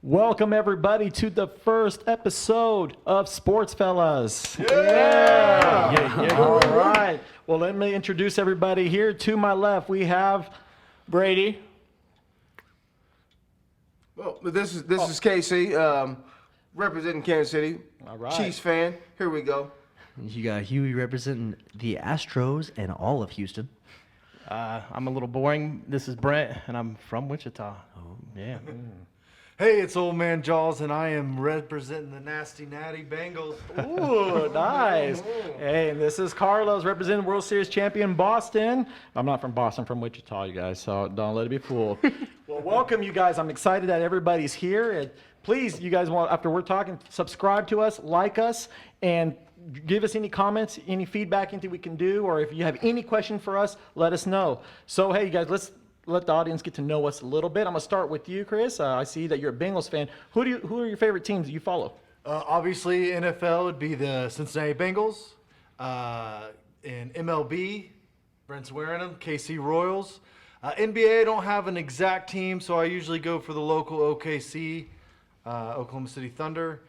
Welcome, everybody, to the first episode of Sportsfellas. Yeah. All right. Well, let me introduce everybody here. To my left, we have Brady. Well, this is Casey, representing Kansas City. All right. Chiefs fan. Here we go. You got Huey representing the Astros and all of Houston. I'm a little boring. This is Brent, and I'm from Wichita. Oh, yeah. Hey, it's Old Man Jaws, and I am representing the Nasty Natty Bengals. Ooh, nice. Hey, and this is Carlos, representing World Series champion Boston. I'm not from Boston, I'm from Wichita, you guys, so don't let it be fooled. Well, welcome, you guys. I'm excited that everybody's here. And please, you guys, after we're talking, subscribe to us, like us, and give us any comments, any feedback, anything we can do, or if you have any question for us, let us know. So, hey, you guys, let's let the audience get to know us a little bit. I'm going to start with you, Chris. I see that you're a Bengals fan. Who are your favorite teams that you follow? Obviously, NFL would be the Cincinnati Bengals. In MLB, Brent's wearing them, KC Royals. NBA, I don't have an exact team, so I usually go for the local OKC, Oklahoma City Thunder.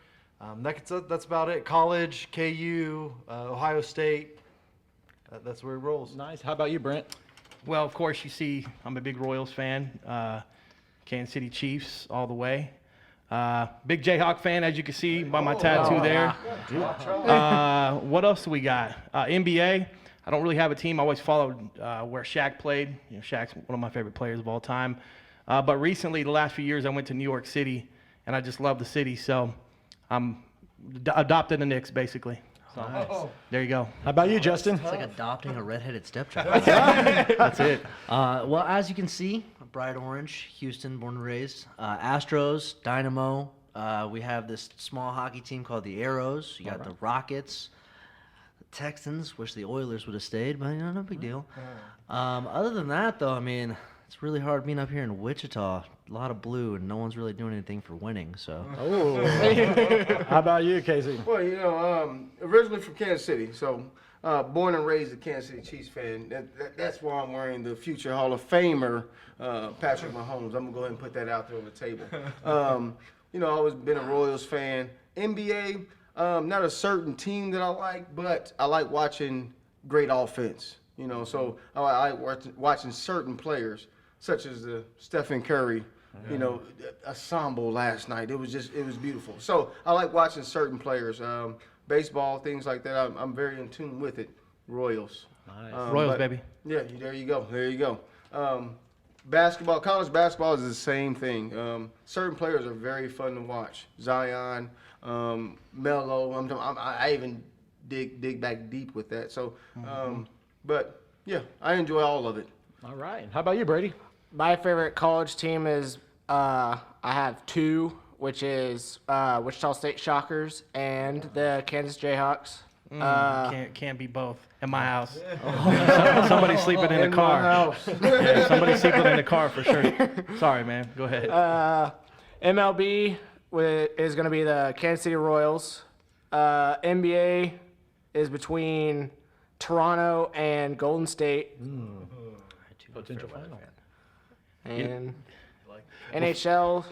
That's about it. College, KU, Ohio State. That's where it rolls. Nice. How about you, Brent? Well, of course, you see I'm a big Royals fan. Kansas City Chiefs all the way. Big Jayhawk fan, as you can see by my tattoo there. What else do we got? NBA. I don't really have a team. I always followed where Shaq played. You know, Shaq's one of my favorite players of all time. But recently, the last few years, I went to New York City, and I just love the city. So I'm adopted the Knicks, basically. So there you go. How about you, Justin? It's like adopting a redheaded stepchild. That's it. Well, as you can see, bright orange, Houston, born and raised. Astros, Dynamo. We have this small hockey team called the Arrows. You got the Rockets, the Texans. Wish the Oilers would have stayed, but no big deal. Other than that, though, I mean, it's really hard being up here in Wichita. A lot of blue, and no one's really doing anything for winning. So. Oh. How about you, Casey? Well, originally from Kansas City, so born and raised a Kansas City Chiefs fan. That's why I'm wearing the future Hall of Famer, Patrick Mahomes. I'm going to go ahead and put that out there on the table. I've always been a Royals fan. NBA, not a certain team that I like, but I like watching great offense. So I like watching certain players, such as Stephen Curry, ensemble last night. It was beautiful. So I like watching certain players, baseball, things like that. I'm very in tune with it. Royals. Nice. Royals, baby. Yeah, there you go. Basketball, college basketball is the same thing. Certain players are very fun to watch. Zion, Melo. I even dig back deep with that. So, but yeah, I enjoy all of it. All right. How about you, Brady? My favorite college team is I have two, which is Wichita State Shockers and the Kansas Jayhawks. Can't be both in my house. Somebody's sleeping in the car. Yeah, somebody's sleeping in the car for sure. Sorry, man. Go ahead. MLB is going to be the Kansas City Royals. NBA is between Toronto and Golden State. Potential final. And NHL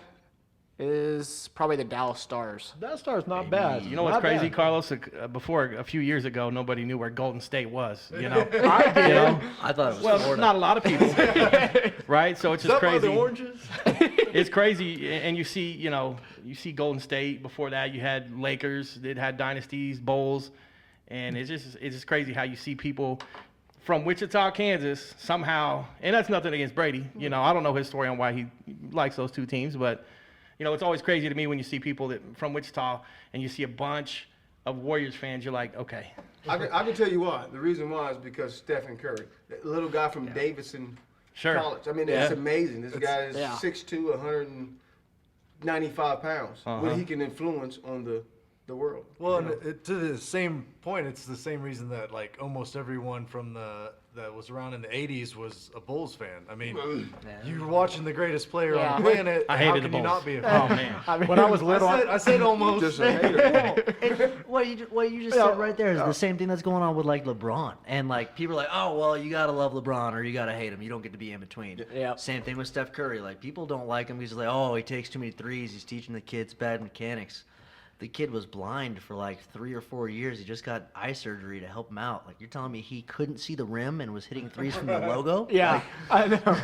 is probably the Dallas Stars. That star's not bad. You know what's Not crazy, bad. Carlos? Before a few years ago, nobody knew where Golden State was. I did. I thought it was Well, Florida. not a lot of people, right? So it's just Is that by crazy. the oranges? It's crazy, and you see Golden State. Before that, you had Lakers. It had dynasties, Bulls, and it's just crazy how you see people from Wichita, Kansas, somehow, and that's nothing against Brady. I don't know his story on why he likes those two teams, but it's always crazy to me when you see people that from Wichita and you see a bunch of Warriors fans. You're like, okay. I can tell you why. The reason why is because Stephen Curry, that little guy from Davidson College. I mean, it's amazing. This guy is 6'2", 195 pounds. What he can influence on the world. Well, and to the same point, it's the same reason that like almost everyone from the that was around in the 80s was a Bulls fan. I mean, Yeah. you're watching the greatest player Yeah. on the planet. I how hated can the you Bulls. not be a fan? Oh man. When I was little, I said almost. Just a hater. What you just said right there is the same thing that's going on with like LeBron, and like people are like, oh well, you gotta love LeBron or you gotta hate him. You don't get to be in between. Yeah. Same thing with Steph Curry. Like people don't like him because he's like, oh, he takes too many threes. He's teaching the kids bad mechanics. The kid was blind for like 3 or 4 years. He just got eye surgery to help him out. Like you're telling me he couldn't see the rim and was hitting threes from the logo? Yeah, I know.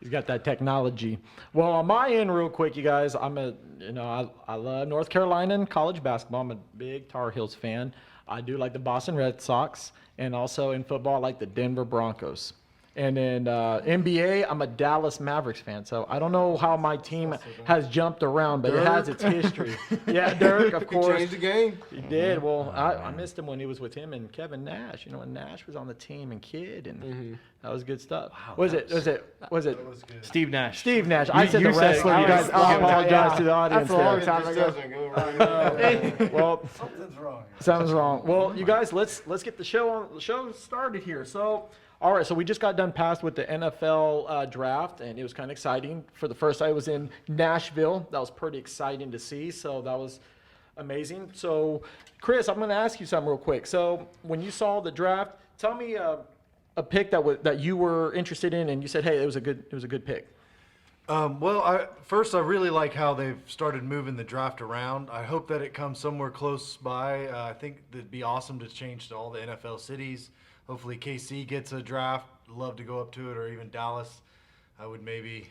he's got that technology. Well, on my end, real quick, you guys, I love North Carolina and college basketball. I'm a big Tar Heels fan. I do like the Boston Red Sox, and also in football, I like the Denver Broncos. And in NBA, I'm a Dallas Mavericks fan. So I don't know how my team has jumped around, but it has its history. Yeah, Dirk, of course. Changed the game. He did. Well, I missed him when he was with him and Kevin Nash. You know, when Nash was on the team and Kidd, and that was good stuff. Wow, Was that it Steve Nash. Steve Nash? I said you the said it. wrestler. You guys, I apologize Yeah. to the audience That's a long there. time Just ago. doesn't go right. Well, Something's wrong. sounds wrong. Well, you guys, let's get the show started here. So, all right. So we just got done passed with the NFL draft, and it was kind of exciting. For the first time, I was in Nashville. That was pretty exciting to see. So that was amazing. So, Chris, I'm going to ask you something real quick. So when you saw the draft, tell me a pick that you were interested in, and you said, hey, it was a good pick. Well, I really like how they've started moving the draft around. I hope that it comes somewhere close by. I think it'd be awesome to change to all the NFL cities. Hopefully KC gets a draft. Love to go up to it, or even Dallas. I would maybe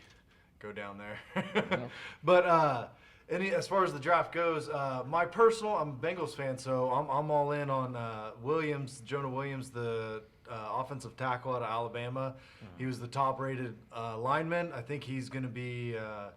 go down there. But as far as the draft goes, I'm a Bengals fan, so I'm all in on Jonah Williams, the offensive tackle out of Alabama. He was the top-rated lineman. I think he's going to be a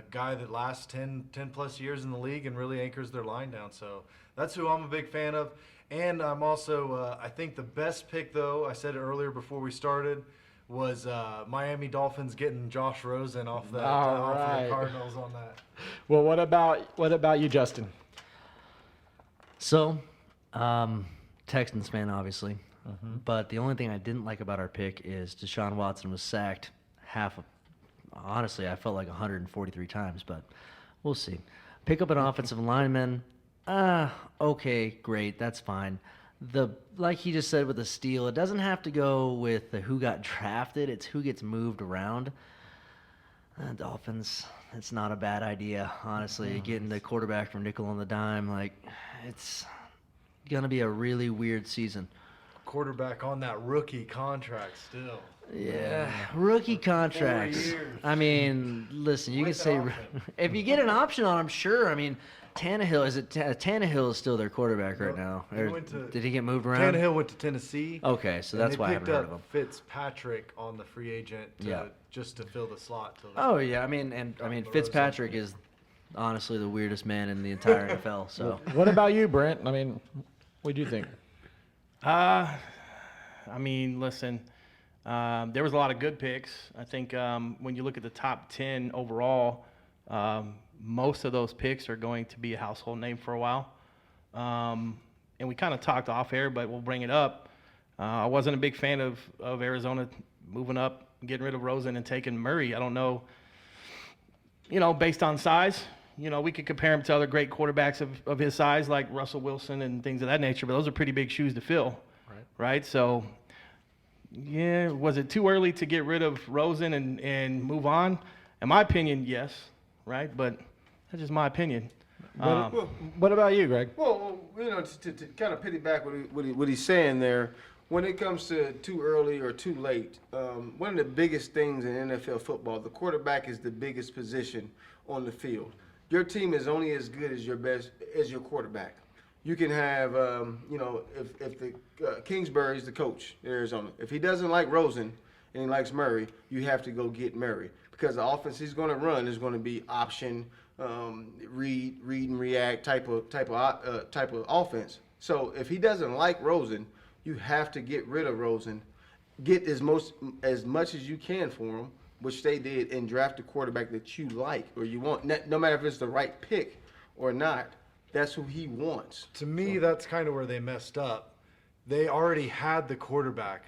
guy that lasts 10 plus years in the league and really anchors their line down. So that's who I'm a big fan of. And I'm also, I think the best pick, though, I said it earlier before we started, was Miami Dolphins getting Josh Rosen off of the Cardinals on that. Well, what about you, Justin? So, Texans fan, obviously. But the only thing I didn't like about our pick is Deshaun Watson was sacked honestly, I felt like 143 times, but we'll see. Pick up an offensive lineman. Okay, great, that's fine. Like he just said with the steal, it doesn't have to go with who got drafted, it's who gets moved around. Dolphins, it's not a bad idea, honestly. Getting the quarterback from nickel on the dime, like, it's going to be a really weird season. Quarterback on that rookie contract still. Yeah, rookie contracts. 4 years. I mean, listen, you can With say an option. if you get an option on him, sure. I mean, Tannehill is still their quarterback right now. He Or went to- did he get moved around? Tannehill went to Tennessee. Okay, so and that's they why I haven't picked heard of up him. Fitzpatrick on the free agent just to fill the slot. Oh yeah, I mean, Fitzpatrick is honestly the weirdest man in the entire NFL. So What about you, Brent? I mean, what do you think? I mean, listen, there was a lot of good picks. I think when you look at the top 10 overall, most of those picks are going to be a household name for a while. And we kind of talked off air, but we'll bring it up. I wasn't a big fan of Arizona moving up, getting rid of Rosen and taking Murray. I don't know, based on size. We could compare him to other great quarterbacks of his size, like Russell Wilson and things of that nature, but those are pretty big shoes to fill. Right? So, yeah, was it too early to get rid of Rosen and move on? In my opinion, yes, right? But that's just my opinion. What about you, Greg? Well, to kind of piggyback what he's saying there, when it comes to too early or too late, one of the biggest things in NFL football, the quarterback is the biggest position on the field. Your team is only as good as your quarterback. You can have, if the Kingsbury's the coach in Arizona, if he doesn't like Rosen and he likes Murray, you have to go get Murray because the offense he's going to run is going to be option, read and react type of offense. So if he doesn't like Rosen, you have to get rid of Rosen, get as much as you can for him, which they did, and draft a quarterback that you like or you want, no matter if it's the right pick or not. That's who he wants. To me, that's kind of where they messed up. They already had the quarterback.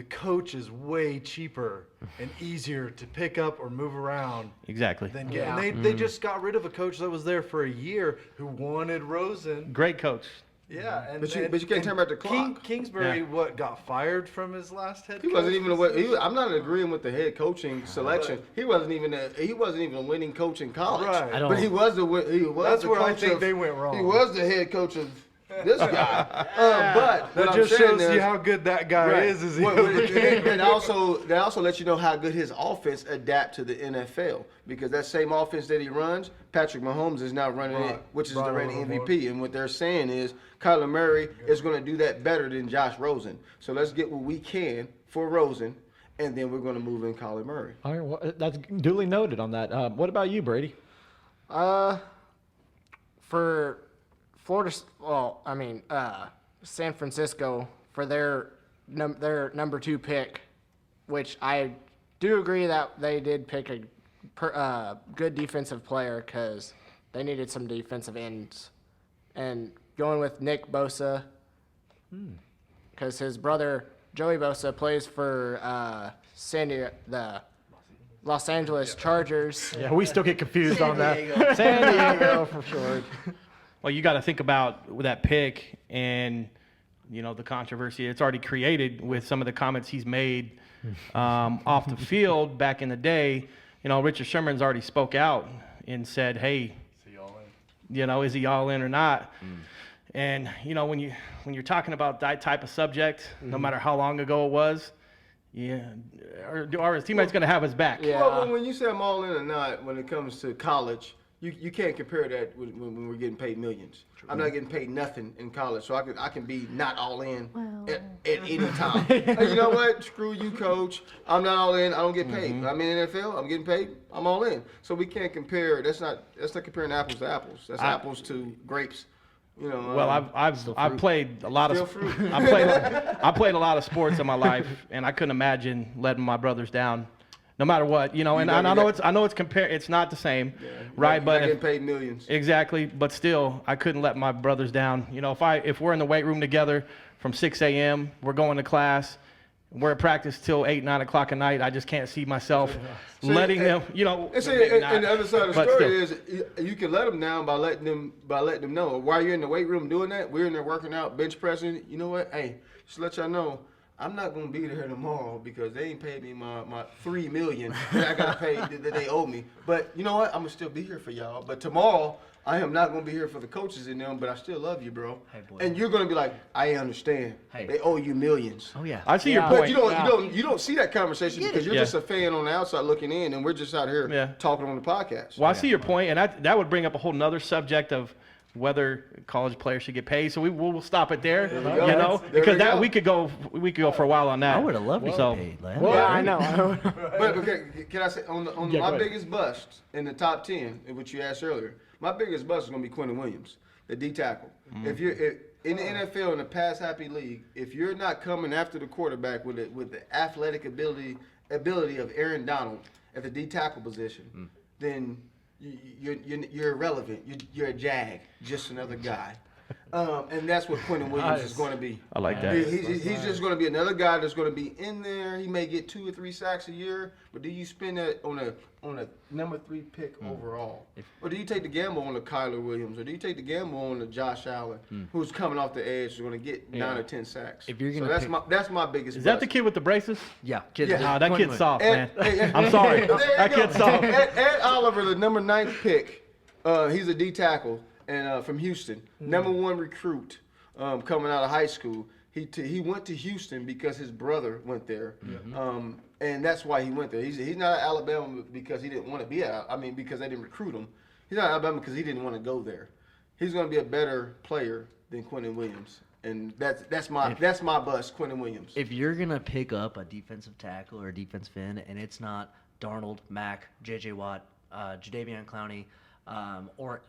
the coach is way cheaper and easier to pick up or move around Exactly. than get. And they just got rid of a coach that was there for a year who wanted Rosen. Great coach. Yeah, But you can't turn back the clock. Kingsbury, got fired from his last head coach? He wasn't even I'm not agreeing with the head coaching selection. He wasn't even a winning coach in college. Right. But he was the That's the where I coach think of- they went wrong. He was the head coach of this guy. But That what just I'm saying shows you is- how good that guy Right. is he? That also lets you know how good his offense adapt to the NFL, because that same offense that he runs, Patrick Mahomes is now running it, which is the reigning MVP. And what they're saying is Kyler Murray is going to do that better than Josh Rosen. So let's get what we can for Rosen, and then we're going to move in Kyler Murray. All right, well, that's duly noted on that. What about you, Brady? For Florida, San Francisco for their number 2 pick, which I do agree that they did pick a good defensive player because they needed some defensive ends, and going with Nick Bosa because his brother Joey Bosa plays for the Los Angeles Chargers. Yeah, we still get confused on that. San Diego for short. Well, you got to think about that pick and, the controversy it's already created with some of the comments he's made off the field back in the day. Richard Sherman's already spoke out and said, hey, is he all in or not? And, when you're talking about that type of subject, no matter how long ago it was, our teammate's going to have his back. Yeah. Well, when you say I'm all in or not, when it comes to college, you can't compare that when we're getting paid millions. I'm not getting paid nothing in college, so I can be not all in at any time. Hey, you know what? Screw you, coach. I'm not all in. I don't get paid. I'm in the NFL. I'm getting paid. I'm all in. So we can't compare. That's not comparing apples to apples. That's apples to grapes. Well, I've played a lot Still of fruit. I played a lot of sports in my life, and I couldn't imagine letting my brothers down, no matter what. And I know it's not the same, right? You're But not getting paid millions. exactly, but still, I couldn't let my brothers down. If we're in the weight room together from 6 a.m., we're going to class. We're at practice till 8, 9 o'clock at night. I just can't see myself letting them, And, maybe not, and the other side of the but story still. is you can let them down by letting them know while you're in the weight room doing that. We're in there working out, bench pressing. You know what? Hey, just to let y'all know, I'm not gonna be there tomorrow because they ain't paid me my $3 million that I gotta pay that they owe me. But you know what? I'm gonna still be here for y'all. But tomorrow I am not gonna be here for the coaches and them. But I still love you, bro. Hey, boy. And you're gonna be like, I understand. Hey. They owe you millions. Oh yeah. I see your Yeah. But point. you don't see that conversation because you're Yeah. just a fan on the outside looking in, and we're just out here Yeah. talking on the podcast. Well, I see your point, and that would bring up a whole nother subject of whether college players should get paid. So we'll stop it there, we go. There because we that go. we could go for a while on that. I would have loved to So- get paid, lad. Well, Yeah, I know. But okay, can I say on Yeah, go my ahead. biggest bust in the top 10, which you asked earlier, my biggest bust is going to be Quentin Williams, the D tackle. If you're in the NFL in the pass happy league, if you're not coming after the quarterback with the athletic ability of Aaron Donald at the D tackle position, then you're irrelevant. You're a jag, just another guy. And that's what Quentin Williams is going to be. I like that. He's just going to be another guy that's going to be in there. He may get 2 or 3 sacks a year, but do you spend that on a number 3 pick overall, or do you take the gamble on the Kyler Williams, or do you take the gamble on the Josh Allen, who's coming off the edge, who's going to get 9 or 10 sacks? If you're so gonna that's my biggest. Is that the bust. kid with the braces? Yeah, kid. Yeah. Oh, that Quentin kid's soft, man. Ed- I'm sorry. There you That go. kid's soft. Ed Oliver, the number 9th pick, he's a D tackle and from Houston, number 1 recruit coming out of high school. He went to Houston because his brother went there, and that's why he went there. He's not at Alabama because he didn't want to be out. I mean, because they didn't recruit him. He's not at Alabama because he didn't want to go there. He's going to be a better player than Quentin Williams, and that's my bust, Quentin Williams. If you're gonna pick up a defensive tackle or a defensive end, and it's not Darnold, Mack, J.J. Watt, Jadeveon Clowney, or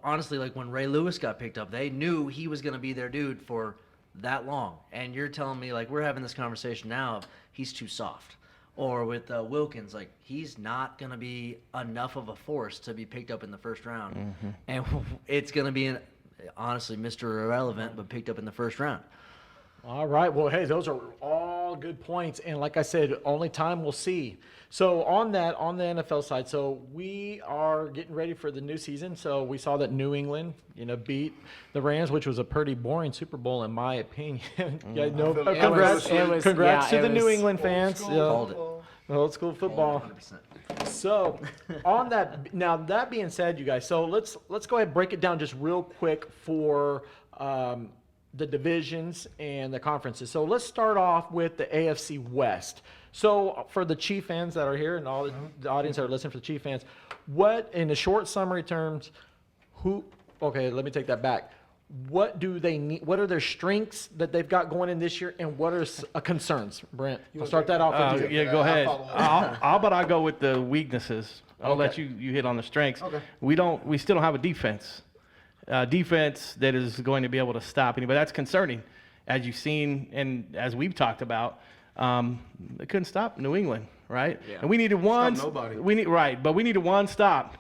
honestly, like when Ray Lewis got picked up, they knew he was gonna be their dude for that long. And you're telling me, like, we're having this conversation now of he's too soft. Or with Wilkins, like, he's not going to be enough of a force to be picked up in the first round. And it's going to be, honestly, Mr. Irrelevant, but picked up in the first round. All right. Well, hey, those are all good points. And like I said, only time will see. So on the NFL side, so we are getting ready for the new season. So we saw that New England, beat the Rams, which was a pretty boring Super Bowl in my opinion. Yeah, no, congrats to the New England fans. Called it. Old school football. 100%. So on that, now that being said, you guys, so let's go ahead and break it down just real quick for the divisions and the conferences. So let's start off with the AFC West. So for the Chief fans that are here and all the audience that are listening for the Chief fans, what, in the short summary terms, okay, let me take that back. What do they need? What are their strengths that they've got going in this year, and what are concerns? Brent, I'll start that off with you. Yeah, go ahead. How about I go with the weaknesses? I'll let you hit on the strengths. Okay. We still don't have a defense. Defense that is going to be able to stop anybody. That's concerning, as you've seen and as we've talked about. They couldn't stop New England, right? Yeah. And we needed one. Stop nobody. But we needed one stop,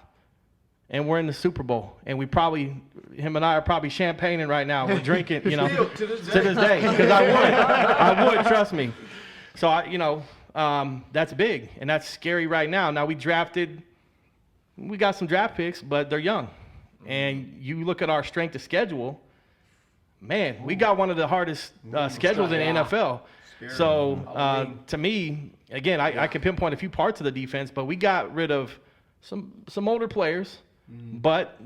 and we're in the Super Bowl, and him and I are probably champagning right now. We're drinking, Still, to this day, because I would, trust me. So that's big, and that's scary right now. Now we got some draft picks, but they're young. And you look at our strength of schedule, man, we got one of the hardest schedules in the NFL. So to me, again, I can pinpoint a few parts of the defense, but we got rid of some older players, but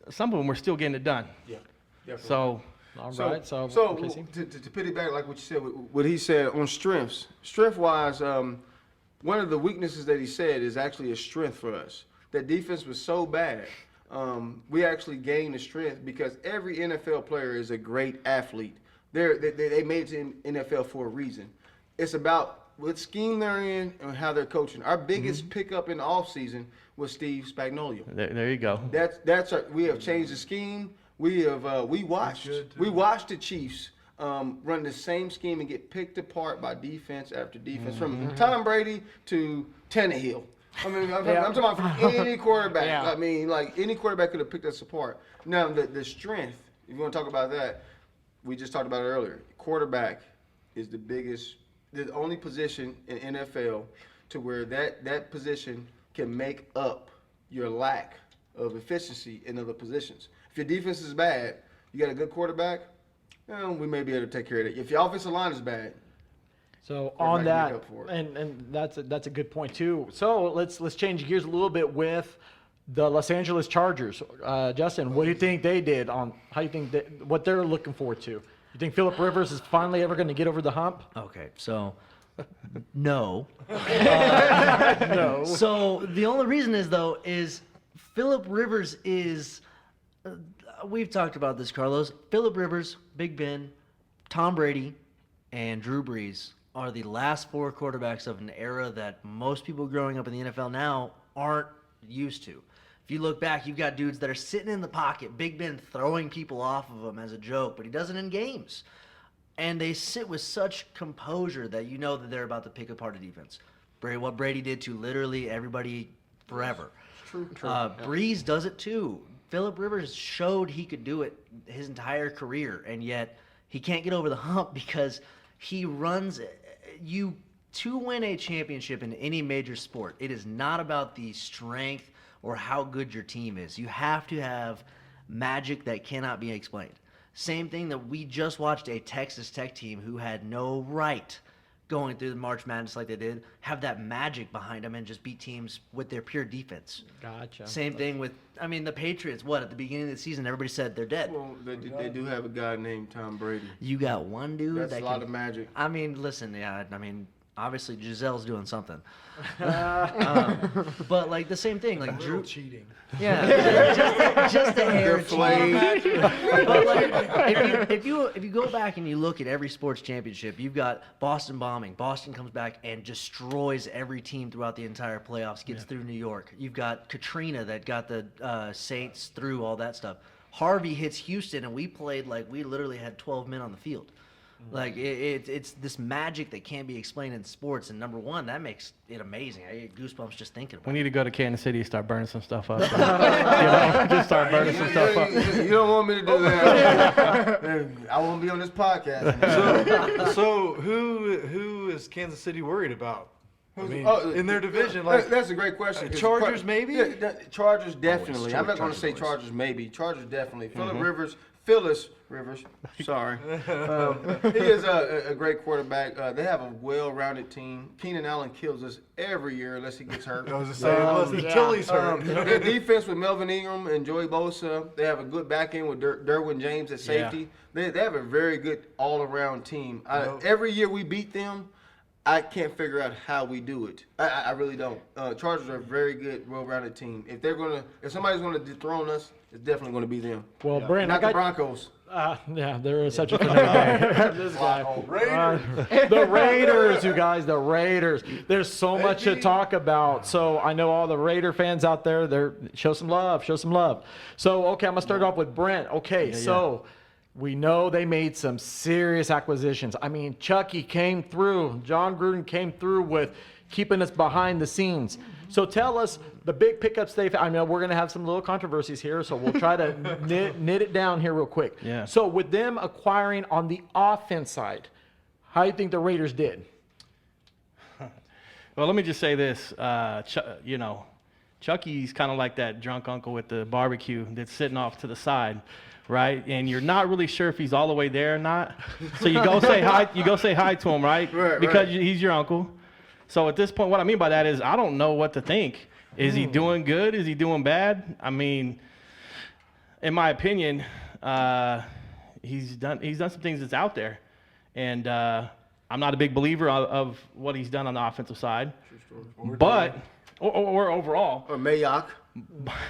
some of them were still getting it done. Yeah, definitely. So All right. So to piggyback like what you said, what he said on strength-wise, one of the weaknesses that he said is actually a strength for us. That defense was so bad. We actually gained the strength because every NFL player is a great athlete. They made it to NFL for a reason. It's about what scheme they're in and how they're coaching. Our biggest pickup in the offseason was Steve Spagnuolo. there you go. We have changed the scheme. We watched the Chiefs run the same scheme and get picked apart by defense after defense, from Tom Brady to Tannehill. I'm talking about from any quarterback. Yeah. I mean, like any quarterback could have picked us apart. Now the strength, if you want to talk about that, we just talked about it earlier. Quarterback is the only position in NFL to where that position can make up your lack of efficiency in other positions. If your defense is bad, you got a good quarterback, we may be able to take care of it. If your offensive line is bad, So on that, make up for it. and that's a good point too. So let's change gears a little bit with the Los Angeles Chargers. Justin, what do you think they did on? How do you think what they're looking forward to? You think Phillip Rivers is finally ever going to get over the hump? Okay, so no. No. So the only reason is Phillip Rivers is. We've talked about this, Carlos. Phillip Rivers, Big Ben, Tom Brady, and Drew Brees are the last four quarterbacks of an era that most people growing up in the NFL now aren't used to. If you look back, you've got dudes that are sitting in the pocket, Big Ben throwing people off of him as a joke, but he does it in games. And they sit with such composure that you know that they're about to pick apart a defense. What Brady did to literally everybody forever. true. Breeze does it too. Phillip Rivers showed he could do it his entire career, and yet he can't get over the hump because he runs you to win a championship in any major sport. It is not about the strength or how good your team is. You have to have magic that cannot be explained. Same thing that we just watched a Texas Tech team who had no right going through the March Madness like they did, have that magic behind them and just beat teams with their pure defense. Gotcha. Same thing with, the Patriots, at the beginning of the season, everybody said they're dead. Well, they do have a guy named Tom Brady. You got one dude That's that a lot of magic. listen, obviously Giselle's doing something. But the same thing, Drew cheating. Yeah, just a hair They're flayed. cheating. But if you go back and you look at every sports championship, you've got Boston bombing. Boston comes back and destroys every team throughout the entire playoffs, gets through New York. You've got Katrina that got the Saints through all that stuff. Harvey hits Houston, and we played like we literally had 12 men on the field. Like it's this magic that can't be explained in sports. And number one, that makes it amazing. I get goosebumps just thinking about We it. need to go to Kansas City and start burning some stuff up. Just start burning some stuff up. You don't want me to do that. I won't be on this podcast. So who is Kansas City worried about? I mean, in their division, that's a great question. Chargers, maybe? Yeah, Chargers definitely. I'm not going to say boys. Chargers maybe. Chargers definitely. Phyllis Rivers. Sorry. He is a great quarterback. They have a well-rounded team. Keenan Allen kills us every year unless he gets hurt. I was just saying, until he's hurt. Their defense with Melvin Ingram and Joey Bosa. They have a good back end with Derwin James at safety. They have a very good all-around team. Every year we beat them, I can't figure out how we do it. I really don't. Chargers are a very good, well-rounded team. If somebody's gonna dethrone us, it's definitely gonna be them. Well, Brent, Not the Broncos. Yeah, there is such a fanatic. This guy. The Raiders, you guys, the Raiders. There's so much to talk about. So I know all the Raider fans out there, show some love. So, okay, I'm going to start off with Brent. Okay, so we know they made some serious acquisitions. I mean, Chucky came through. John Gruden came through with keeping us behind the scenes. So tell us the big pickups I know we're going to have some little controversies here, so we'll try to knit it down here real quick. Yeah. So with them acquiring on the offense side, how do you think the Raiders did? Well, let me just say this. Chucky's kind of like that drunk uncle with the barbecue that's sitting off to the side, right? And you're not really sure if he's all the way there or not. So you go say hi. You go say hi to him, right? Because he's your uncle. So at this point, what I mean by that is I don't know what to think. Is he doing good? Is he doing bad? I mean, in my opinion, he's done some things that's out there, and I'm not a big believer of what he's done on the offensive side, but or overall. Or Mayock.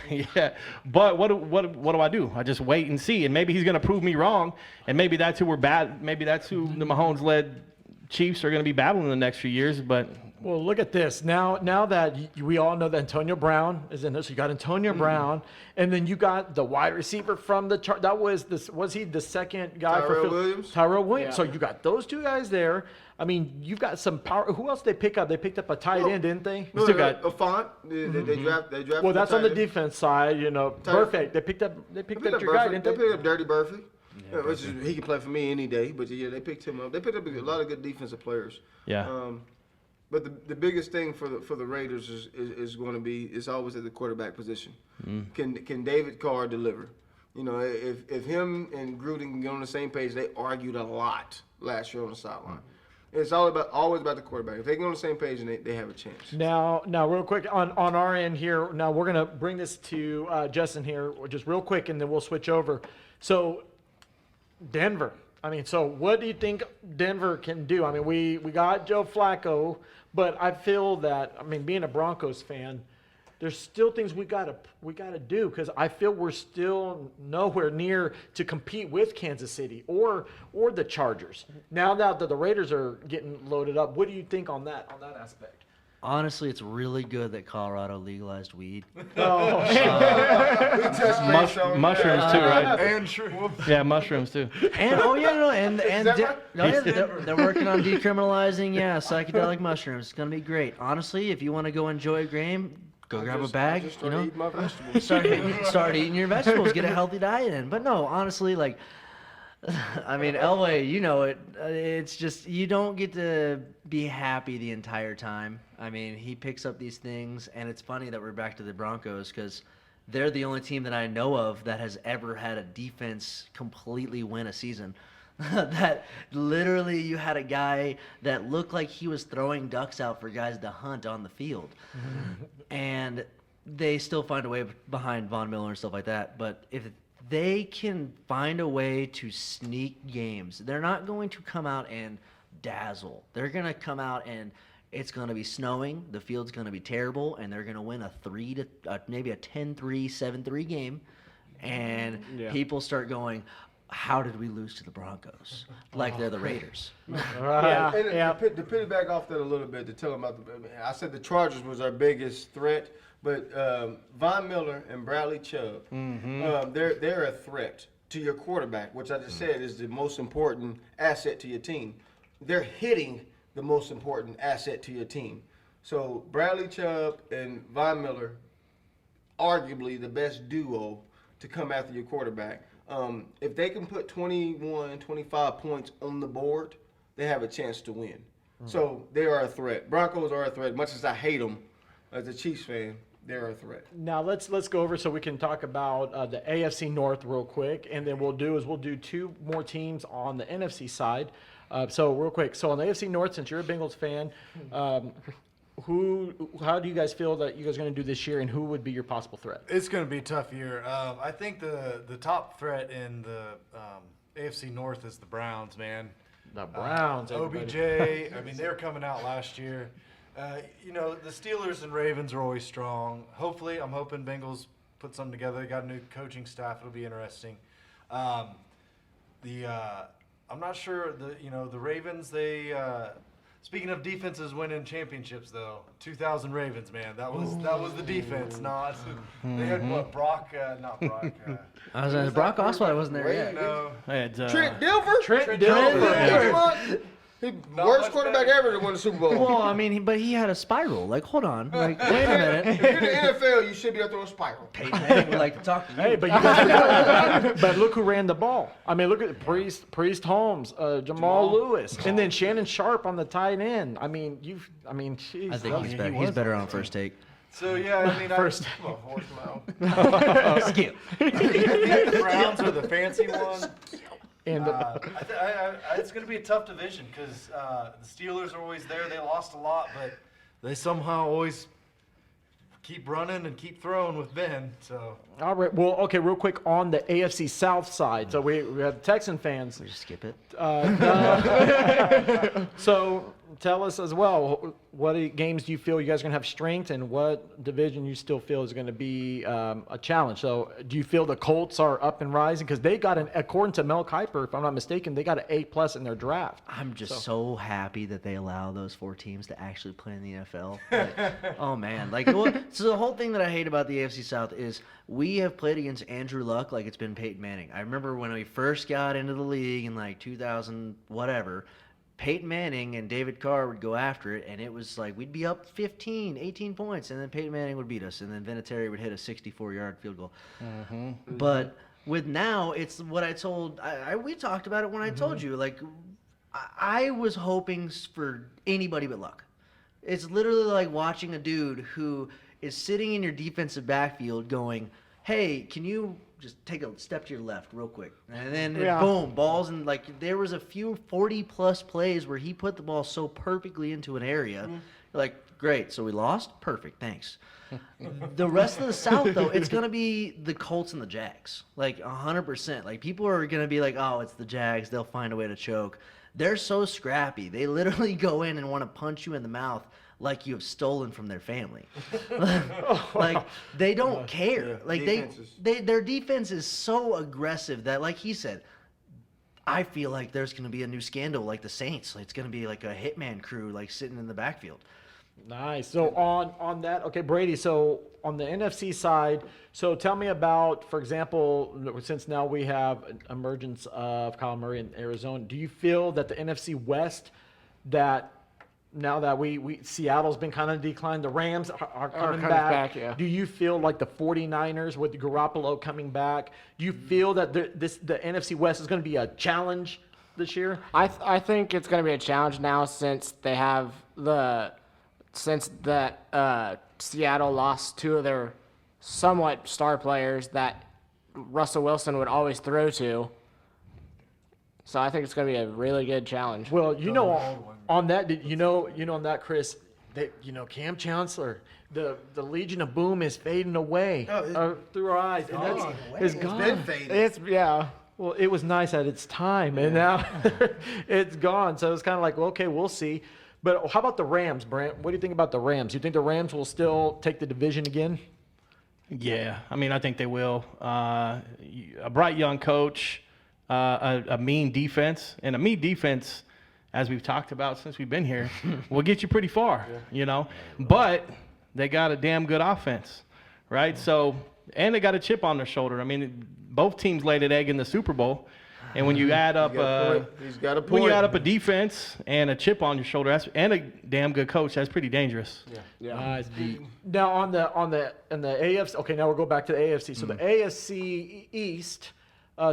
Yeah, but what do I do? I just wait and see, and maybe he's going to prove me wrong, and maybe that's who we're bad. Maybe that's who the Mahomes-led Chiefs are going to be battling in the next few years, but. Well, look at this. Now that we all know that Antonio Brown is in this, you got Antonio Brown, and then you got the wide receiver from that was he the second guy Tyrell Williams? Tyrell Williams. Yeah. So you got those two guys there. I mean, you've got some power. Who else did they pick up? They picked up a tight end, didn't they? No, a Font. They drafted. Well, that's on the defense side. Tyler, Perfect. They picked up your guy, didn't they? They picked up Dirty Burford. Which is, he can play for me any day. But yeah, they picked him up. They picked up a lot of good defensive players. Yeah. But the biggest thing for the Raiders is going to be it's always at the quarterback position. Can David Carr deliver? You know, if him and Gruden can get on the same page, they argued a lot last year on the sideline. It's always about the quarterback. If they get on the same page, then they have a chance. Now, real quick on our end here. Now we're gonna bring this to Justin here, just real quick, and then we'll switch over. So, Denver. I mean, so what do you think Denver can do? I mean, we got Joe Flacco, but I feel that, I mean, being a Broncos fan, there's still things we gotta do, because I feel we're still nowhere near to compete with Kansas City or the Chargers. Now that the Raiders are getting loaded up, what do you think on that aspect? Honestly, it's really good that Colorado legalized weed. Mushrooms too, right? And true. Yeah, mushrooms too. And that right? they're working on decriminalizing psychedelic mushrooms. It's gonna be great. Honestly, if you want to go enjoy a game, go grab a bag. Just started eating my vegetables. Start eating your vegetables. Get a healthy diet in. But no, honestly, like. I mean, Elway, you know it. It's just you don't get to be happy the entire time. I mean, he picks up these things, and it's funny that we're back to the Broncos because they're the only team that I know of that has ever had a defense completely win a season. That literally you had a guy that looked like he was throwing ducks out for guys to hunt on the field. And they still find a way behind Von Miller and stuff like that. But if they can find a way to sneak games, they're not going to come out and dazzle. They're going to come out and it's going to be snowing, the field's going to be terrible, and they're going to win maybe a 10-3, 7-3 game. And people start going, how did we lose to the Broncos? Like they're the Raiders. To piggyback off that a little bit, to tell them about I said the Chargers was our biggest threat, but Von Miller and Bradley Chubb, they're a threat. to your quarterback, which I just said is the most important asset to your team. They're hitting the most important asset to your team. So Bradley Chubb and Von Miller, arguably the best duo to come after your quarterback. If they can put 21, 25 points on the board, they have a chance to win. So they are a threat. Broncos are a threat. Much as I hate them as a Chiefs fan, they're a threat. Now let's go over so we can talk about the AFC North real quick, and then we'll do two more teams on the NFC side. So real quick, so on the AFC North, since you're a Bengals fan, how do you guys feel that you guys are going to do this year, and who would be your possible threat? It's going to be a tough year. I think the top threat in the AFC North is the Browns, man. The Browns, OBJ, I mean, they're coming out last year. The Steelers and Ravens are always strong. Hopefully, I'm hoping Bengals put something together. They got a new coaching staff. It'll be interesting. I'm not sure. The Ravens, they speaking of defenses winning championships, though, 2000 Ravens, man, that was the defense. Not they had what Brock, not Brock. I was Brock Osweiler wasn't there yet. No, I had, Trent Dilfer? Trent Dilfer. He worst quarterback ever to win the Super Bowl. Well, I mean, but he had a spiral. Like, hold on. Like, wait a minute. If you're in the NFL, you should be able to throw a spiral. Peyton Manning would like to talk to you. Hey, but you guys, but look who ran the ball. I mean, look at Priest Holmes, Jamal Lewis, and then Shannon Sharp on the tight end. I mean, geez, I think he's better on first take. so yeah, I mean, First. Horse mouth. Skip. the Browns are the fancy one. And It's going to be a tough division because the Steelers are always there. They lost a lot, but they somehow always keep running and keep throwing with Ben. So all right, well, okay, real quick on the AFC South side. So we have Texan fans. We just skip it. So tell us as well, what games do you feel you guys are going to have strength, and what division you still feel is going to be a challenge? So do you feel the Colts are up and rising? Because they got according to Mel Kiper, if I'm not mistaken, they got an A+ in their draft. I'm just so happy that they allow those 4 teams to actually play in the NFL. Like, oh, man. So the whole thing that I hate about the AFC South is we have played against Andrew Luck like it's been Peyton Manning. I remember when we first got into the league in like 2000 whatever, Peyton Manning and David Carr would go after it, and it was like we'd be up 15, 18 points, and then Peyton Manning would beat us, and then Vinatieri would hit a 64-yard field goal. Mm-hmm. But with now, it's what I told – we talked about it when I told you. Like, I was hoping for anybody but Luck. It's literally like watching a dude who is sitting in your defensive backfield going, hey, can you – just take a step to your left real quick. And then boom, balls. And like there was a few 40-plus plays where he put the ball so perfectly into an area. You're like, great. So we lost? Perfect. Thanks. The rest of the South, though, it's going to be the Colts and the Jags. Like 100%. Like people are going to be like, oh, it's the Jags. They'll find a way to choke. They're so scrappy. They literally go in and want to punch you in the mouth like you have stolen from their family. Like they don't care. Like their defense is so aggressive that, like he said, I feel like there's going to be a new scandal like the Saints. Like, it's going to be like a hitman crew like sitting in the backfield. Nice. So on that, okay, Brady, so on the NFC side, so tell me about, for example, since now we have an emergence of Kyler Murray in Arizona, do you feel that the NFC West, that now that Seattle's been kind of declined, the Rams are coming back. Yeah. Do you feel like the 49ers with Garoppolo coming back, do you feel that the NFC West is going to be a challenge this year? I think it's going to be a challenge now since Seattle lost 2 of their somewhat star players that Russell Wilson would always throw to. So I think it's going to be a really good challenge. Well, on that, on that, Chris, that Cam Chancellor, the Legion of Boom is fading away through our eyes, and it's gone. It's been faded. Well, it was nice at its time, and now it's gone. So it's kind of like, well, okay, we'll see. But how about the Rams, Brent? What do you think about the Rams? You think the Rams will still take the division again? Yeah, I mean, I think they will. A bright young coach, a mean defense, and a mean defense, as we've talked about since we've been here, will get you pretty far, But they got a damn good offense, right? So, and they got a chip on their shoulder. I mean, both teams laid an egg in the Super Bowl. And when you add up, He's got a point. when you add up a defense and a chip on your shoulder, and a damn good coach, that's pretty dangerous. Nice. Now in the AFC. Okay, now we'll go back to the AFC. So the AFC East.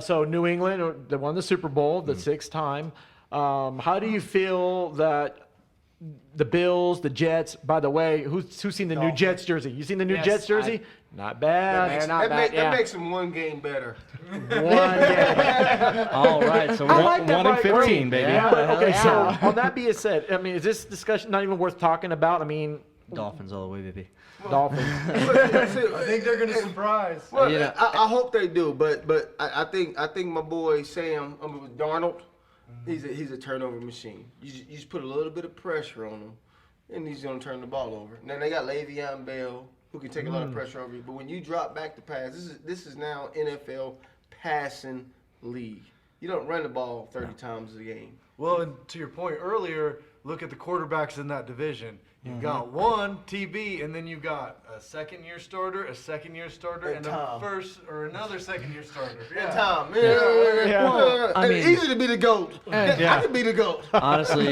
So New England, they won the Super Bowl the sixth time. How do you feel that the Bills, the Jets? By the way, who's seen the new Jets jersey? You seen the new Jets jersey? Not bad. That makes him one game better. All right, so I like that, 1 and 15, baby. Yeah, okay, so on that being said, I mean, is this discussion not even worth talking about? I mean, Dolphins all the way, baby. Dolphins. I think they're going to surprise. Well, Yeah. I hope they do, but I think my boy Sam with Darnold, he's a turnover machine. You just put a little bit of pressure on him, and he's gonna turn the ball over. Now they got Le'Veon Bell, who can take a lot of pressure over you, but when you drop back to pass, this is now NFL passing league. You don't run the ball 30 times a game. Well, and to your point earlier, look at the quarterbacks in that division. You've got one TB, and then you've got a second-year starter, a second-year starter, and Tom. another second-year starter. And Tom, I mean, easy to be the GOAT. I could be the GOAT. Honestly,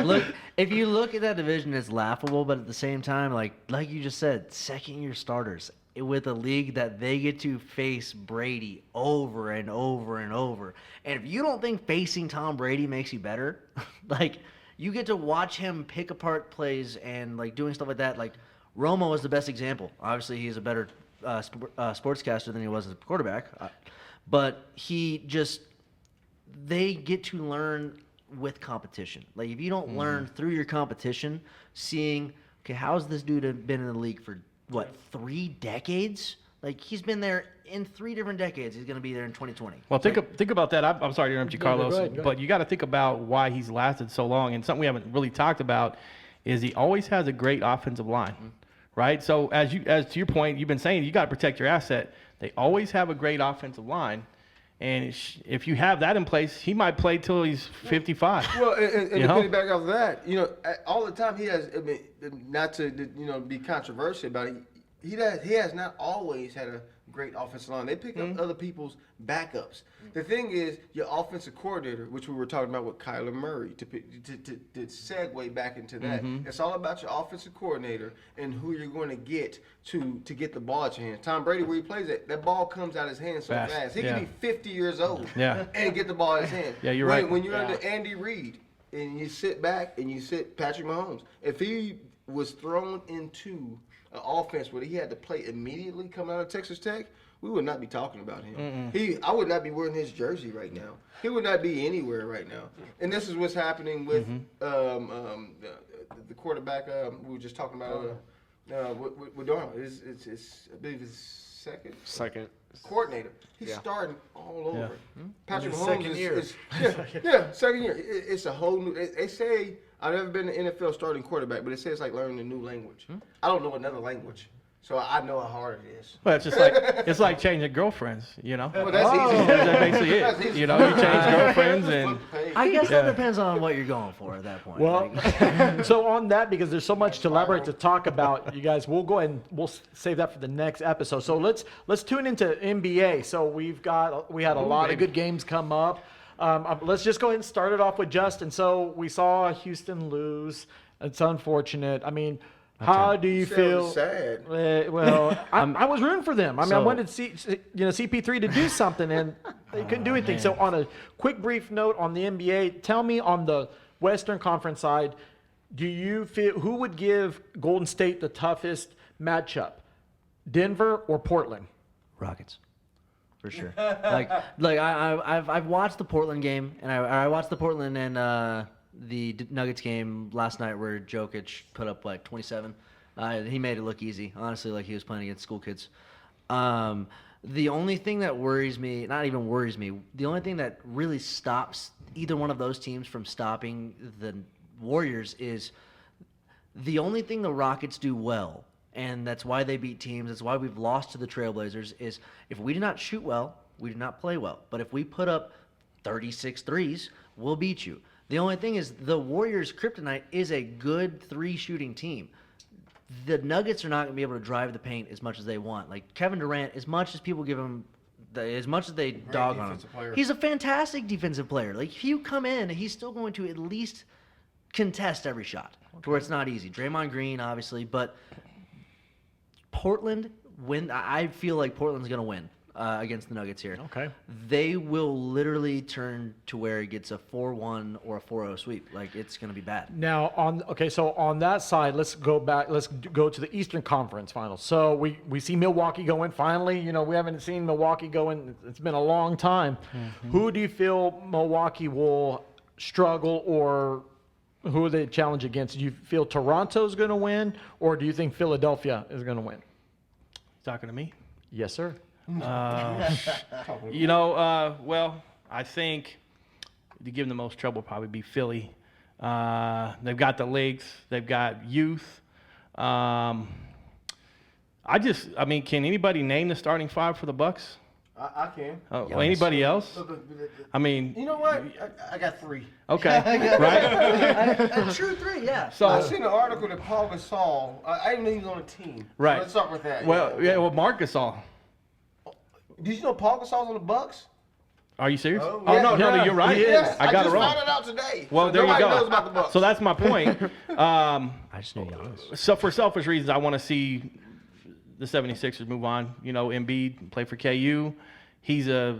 look, if you look at that division, it's laughable, but at the same time, like you just said, second-year starters with a league that they get to face Brady over and over and over. And if you don't think facing Tom Brady makes you better, you get to watch him pick apart plays and doing stuff like that. Like Romo is the best example. Obviously, he's a better sportscaster than he was as a quarterback, but they get to learn with competition. Like if you don't learn through your competition, seeing how's this dude been in the league for 3 decades? Like he's been there in 3 different decades. He's going to be there in 2020. Well, think about that. I'm sorry to interrupt you, Carlos, go ahead. but you got to think about why he's lasted so long. And something we haven't really talked about is he always has a great offensive line, right? So as to your point, you've been saying you got to protect your asset. They always have a great offensive line, and if you have that in place, he might play till he's 55. Well, and to piggyback off of that, all the time he has. I mean, not to be controversial about it. He has not always had a great offensive line. They pick up other people's backups. The thing is, your offensive coordinator, which we were talking about with Kyler Murray, to segue back into that, it's all about your offensive coordinator and who you're going to get to get the ball at your hands. Tom Brady, where he plays it, that ball comes out of his hands so fast. He can be 50 years old and get the ball in his hand. Yeah, you're right. When you're under Andy Reid and you sit back and you sit Patrick Mahomes, if he was thrown into an offense where he had to play immediately coming out of Texas Tech, we would not be talking about him. I would not be wearing his jersey right now. He would not be anywhere right now. And this is what's happening with the quarterback we were just talking about with Darnold. It's I believe his second coordinator. He's starting all over. Patrick Mahomes second year. Second year. It's a whole new. They say I've never been an NFL starting quarterback, but it says like learning a new language. I don't know another language, so I know how hard it is. Well, it's like changing girlfriends, Well, that's easy. That basically That's it. easy. You change girlfriends and. I guess that depends on what you're going for at that point. Well, so on that, because there's so much to elaborate to talk about, you guys, we'll go ahead and we'll save that for the next episode. So let's tune into NBA. So we had a lot of good games come up. Let's just go ahead and start it off with Justin. So we saw Houston lose. It's unfortunate. I mean, how do you feel? Sad. Well, I was rooting for them. I mean, I wanted CP3 to do something, and they couldn't do anything. So on a quick, brief note on the NBA, tell me on the Western Conference side, do you feel who would give Golden State the toughest matchup, Denver or Portland? Rockets, for sure. I've watched the Portland game, and I watched the Portland and the Nuggets game last night where Jokic put up 27. He made it look easy, honestly, like he was playing against school kids. The only thing that worries me, not even worries me, the only thing that really stops either one of those teams from stopping the Warriors is the only thing the Rockets do well, and that's why they beat teams, that's why we've lost to the Trailblazers, is if we do not shoot well, we do not play well. But if we put up 36 threes, we'll beat you. The only thing is the Warriors' kryptonite is a good 3-shooting team. The Nuggets are not going to be able to drive the paint as much as they want. Like Kevin Durant, as much as people give him as much as they dog on him, defensive player. he's a fantastic defensive player. Like, if you come in, he's still going to at least contest every shot, to where it's not easy. Draymond Green, obviously, but Portland, I feel like Portland's going to win against the Nuggets here. Okay. They will literally turn to where it gets a 4-1 or a 4-0 sweep. Like, it's going to be bad. Now, so on that side, let's go back. Let's go to the Eastern Conference Finals. So we see Milwaukee go in finally. You know, we haven't seen Milwaukee go in. It's been a long time. Who do you feel Milwaukee will struggle, or who are they challenge against? Do you feel Toronto's going to win, or do you think Philadelphia is going to win? Talking to me? Yes, sir. Well, I think to give them the most trouble probably be Philly. They've got the length. They've got youth. Can anybody name the starting five for the Bucks? I can. Anybody else? I mean, You know what? I got 3. okay, right? A true 3, yeah. I So, seen an article that Paul Gasol. I didn't know he was on a team. So Right. let's start with that. Marc Gasol. Did you know Paul Gasol's on the Bucks? Are you serious? Oh, Oh, yeah. no, Yeah, you're right. he is. Yes, I got it just wrong. found it out today. Well, So there you nobody go. knows about the Bucks. So that's my point. I just knew Giannis. So for selfish reasons, I want to see the 76ers move on. You know, Embiid play for KU. He's a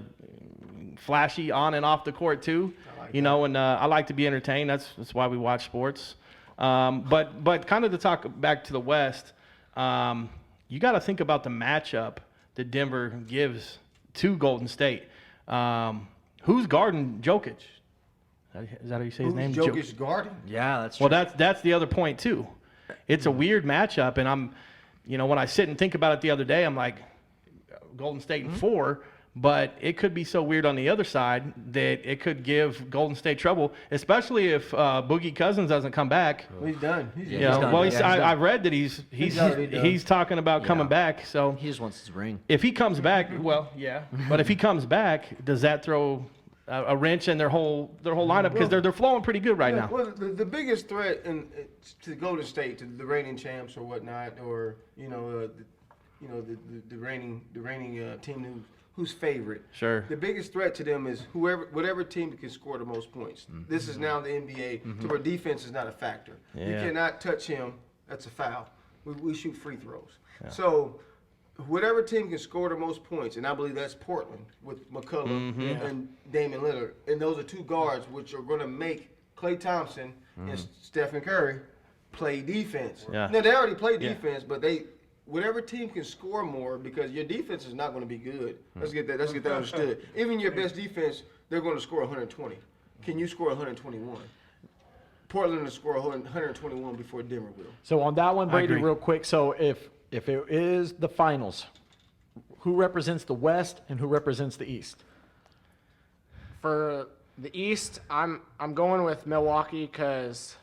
flashy on and off the court too. And I like to be entertained. That's why we watch sports. But kind of to talk back to the West, you got to think about the matchup that Denver gives to Golden State. Who's guarding Jokic? Is that how you say his name? Who's Jokic guarding? Yeah, that's true. Well, that's the other point too. It's a weird matchup, and when I sit and think about it the other day, I'm like, Golden State in 4, but it could be so weird on the other side that it could give Golden State trouble, especially if Boogie Cousins doesn't come back. Well, he's done. He's Yeah, You he's know, done. well, Yeah, he's done. I read that he's already done. talking about coming back. So He just wants his ring. if he comes back, well, yeah. But if he comes back, does that throw a wrench in their whole lineup, because they're flowing pretty good right now? Well, the biggest threat to Golden State, to the reigning champs or whatnot, or the reigning team who's favorite. Sure. The biggest threat to them is whatever team can score the most points. This is now the NBA, to where defense is not a factor. You Yeah. cannot touch him. That's a foul. We shoot free throws. So whatever team can score the most points, and I believe that's Portland with McCullough and Damian Lillard, and those are 2 guards which are going to make Klay Thompson and Stephen Curry play defense. Yeah. Now they already play defense, but whatever team can score more, because your defense is not going to be good. Let's get that understood. Even your best defense, they're going to score 120. Can you score 121? Portland will score 121 before Denver will. So on that one, Brady, agree. real quick. So if it is the finals, who represents the West and who represents the East? For the East, I'm going with Milwaukee because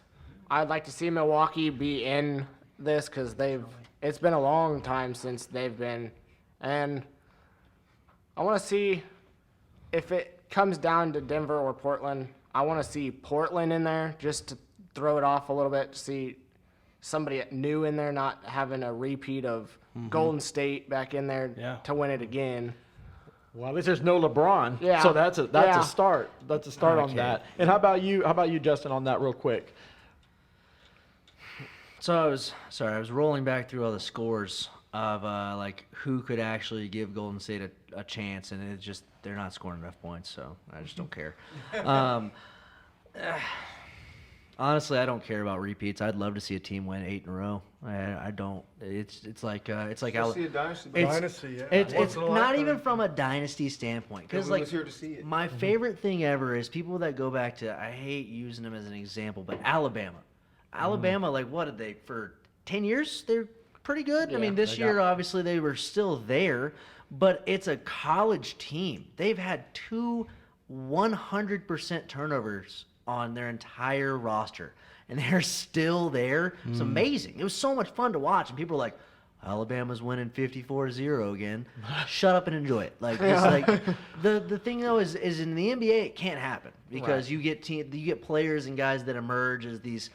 I'd like to see Milwaukee be in this because it's been a long time since they've been, and I want to see if it comes down to Denver or Portland. I want to see Portland in there just to throw it off a little bit, to see somebody new in there, not having a repeat of Golden State back in there to win it again. Well, at least there's no LeBron. Yeah. So that's a Yeah. start. That's a start on that. And how about you, Justin, on that real quick? So I was rolling back through all the scores of who could actually give Golden State a chance, and it's just they're not scoring enough points, so I just don't care. Honestly, I don't care about repeats. I'd love to see a team win 8 in a row. I don't. It's like Let's see a dynasty. Dynasty, yeah. It's Once in a not lifetime. even from a dynasty standpoint, because Everyone's here to see it. my favorite thing ever is people that go back to, I hate using them as an example, but Alabama, what did they, for 10 years they're pretty good. I mean, this year obviously they were still there, but it's a college team. They've had 2 100% turnovers on their entire roster, and they're still there. It's amazing. It was so much fun to watch, and people were like, Alabama's winning 54-0 again. Shut up and enjoy it. Like, it's like the thing though is in the NBA it can't happen because you get players and guys that emerge as these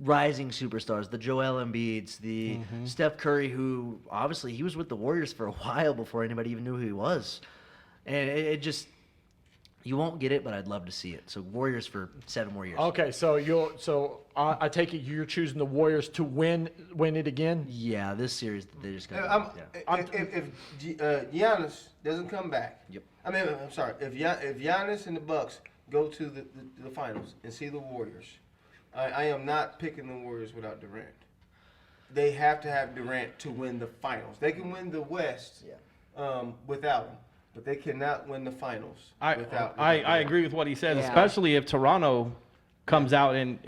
rising superstars, the Joel Embiids, the Steph Curry, who obviously he was with the Warriors for a while before anybody even knew who he was. And it just, you won't get it, but I'd love to see it. So Warriors for 7 more years. Okay, so I take it you're choosing the Warriors to win it again. Yeah, this series they just got. If Giannis doesn't come back, Yep. I'm sorry. If Giannis and the Bucks go to the finals and see the Warriors, I am not picking the Warriors without Durant. They have to have Durant to win the finals. They can win the West without him, but they cannot win the finals without I agree with what he says, Yeah. especially if Toronto comes out and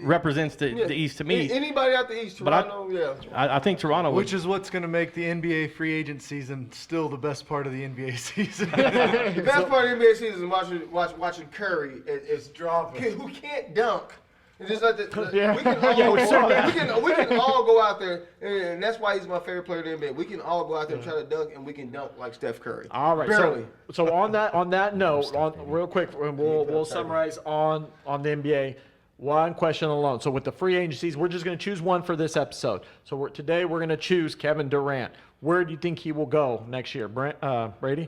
represents the East to me. Anybody out the East, But I- Toronto, I think Toronto would. Which is what's going to make the NBA free agent season still the best part of the NBA season. The best part of the NBA season is watching Curry. It's dropping. who can't dunk. It's just like Yeah. we can all, Yeah, we saw that. we can all go out there, and that's why he's my favorite player in the NBA. We can all go out there and try to dunk, and we can dunk like Steph Curry. All right. Barely. So on that note, real quick, we'll summarize on the NBA. One question alone. So with the free agencies, we're just going to choose one for this episode. So today we're going to choose Kevin Durant. Where do you think he will go next year, Brady?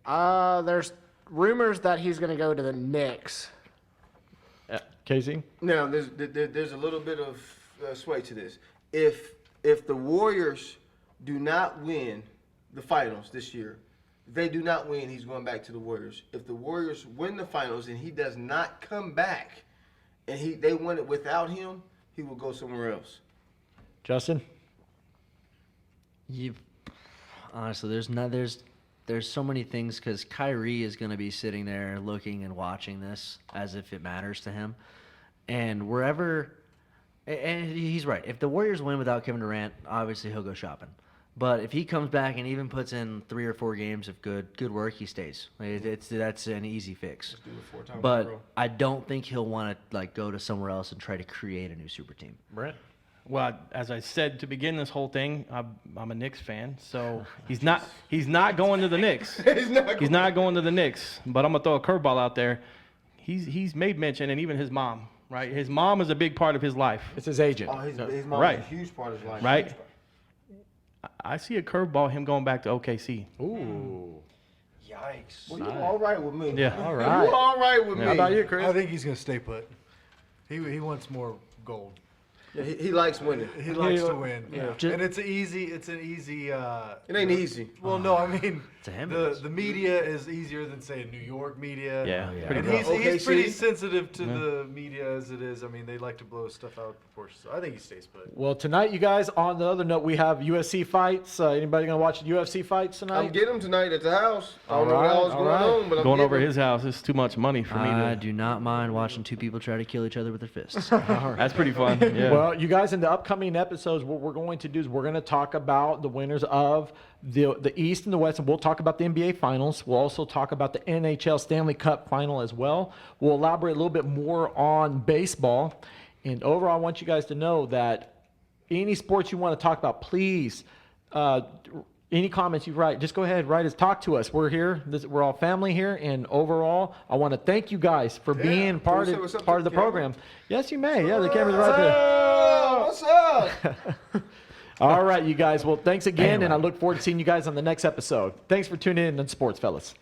There's rumors that he's going to go to the Knicks. Casey? Now, there's a little bit of sway to this. If the Warriors do not win the finals this year, if they do not win, he's going back to the Warriors. If the Warriors win the finals and he does not come back, and they win it without him, he will go somewhere else. Justin? Honestly, there's so many things because Kyrie is going to be sitting there looking and watching this as if it matters to him, and and he's right. If the Warriors win without Kevin Durant, obviously he'll go shopping. But if he comes back and even puts in 3 or 4 games of good work, he stays. That's an easy fix. Do it 4 times in a But row. I don't think he'll want to go to somewhere else and try to create a new super team. Brent? Well, as I said to begin this whole thing, I'm a Knicks fan, so he's not going to the Knicks. He's not going to the Knicks. But I'm gonna throw a curveball out there. He's made mention, and even his mom, right? His mom is a big part of his life, It's his agent. Oh, his mom Right. is a huge part of his life. right? I see a curveball him going back to OKC. Ooh. Yikes. Well, you all right with me. Yeah. All right. You all right with me. How about you, Chris? I think he's going to stay put. He wants more gold. Yeah, he likes winning. He likes to win. Ju- And it's an easy. It ain't easy. Well, no, I mean, To him it is. the media is easier than, say, New York media. Yeah, yeah. pretty And rough. he's pretty OKC? sensitive to the media as it is. I mean, they like to blow stuff out of proportion. So I think he stays put. Well, tonight, you guys, on the other note, we have UFC fights. Anybody going to watch the UFC fights tonight? I'm getting him tonight at the house. I don't know All what right, else all going right. on, but I'm Going getting over him. his house is too much money for me. I To, do not mind watching 2 people try to kill each other with their fists. that's pretty fun. Yeah. Well, you guys, in the upcoming episodes, what we're going to do is we're going to talk about the winners of the East and the West, and we'll talk about the NBA Finals. We'll also talk about the NHL Stanley Cup Final as well. We'll elaborate a little bit more on baseball. And overall, I want you guys to know that any sports you want to talk about, please, any comments you write, just go ahead, write us, talk to us. We're here. We're all family here. And overall, I want to thank you guys for being part Can we say what's up of to the the camera? program. Yes, you may. Yeah, the camera's right there. Oh, what's up? All right, you guys. Well, thanks again, and I look forward to seeing you guys on the next episode. Thanks for tuning in on Sports Fellas.